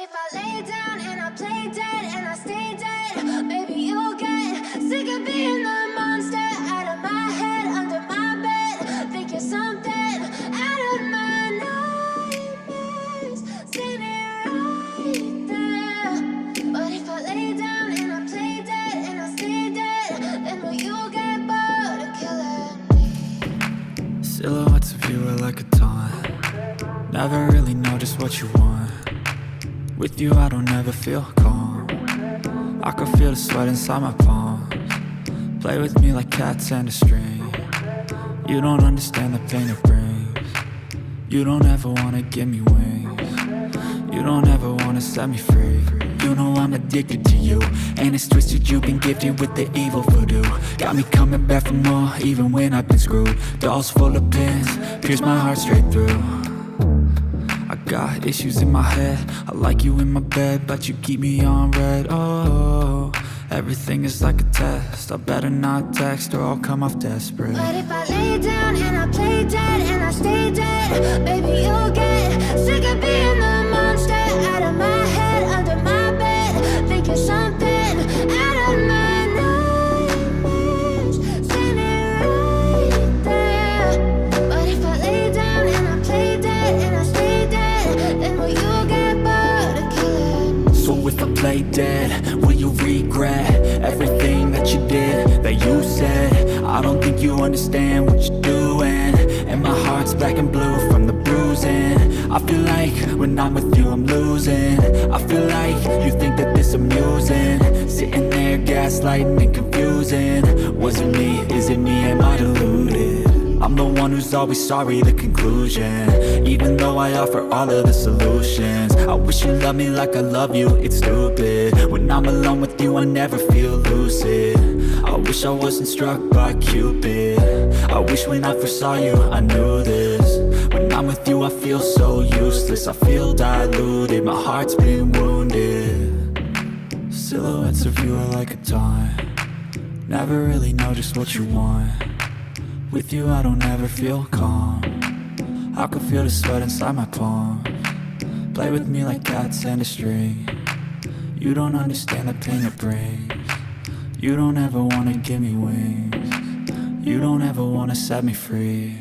if I lay down and I play dead and I stay dead, maybe you'll get sick of being the monster out of my head, under my bed. Think you're something out of my nightmares, standing right there. But if I lay down and I play dead and I stay dead, then will you get bored of killing me? Silhouettes of you are like a taunt. Never really know just what you want. With you I don't ever feel calm. I can feel the sweat inside my palms. Play with me like cats and a string. You don't understand the pain it brings. You don't ever wanna give me wings. You don't ever wanna set me free. You know I'm addicted to you, and it's twisted, you've been gifted with the evil voodoo. Got me coming back for more, even when I've been screwed. Dolls full of pins, pierce my heart straight through. I got issues in my head, I like you in my bed, but you keep me on red. Oh, everything is like a test, I better not text or I'll come off desperate. But if I lay down and I play dead and I stay dead, baby you'll get sick of being the monster out of my head, under my bed. Think you're something out of my nightmares, standing right there. But if I lay down and I play dead and I stay dead, then will you get bored of killing me? So if I play dead, will you regret everything that you did, that you said? I don't think you understand what you're doing, and my heart's black and blue from the bruising. I feel like when I'm with you I'm losing. I feel like you think that this amusing, sitting there gaslighting and confusing. Was it me? Is it me? Am I deluded? I'm the one who's always sorry, the conclusion, even though I offer all of the solutions. I wish you loved me like I love you, it's stupid. When I'm alone with you I never feel lucid. I wish I wasn't struck by Cupid. I wish when I first saw you I knew this. When I'm with you I feel so useless, I feel diluted, my heart's been wounded. Silhouettes of you are like a taunt. Never really know just what you want. With you I don't ever feel calm. I can feel the sweat inside my palms. Play with me like cats and a string. You don't understand the pain it brings. You don't ever wanna give me wings. You don't ever wanna set me free.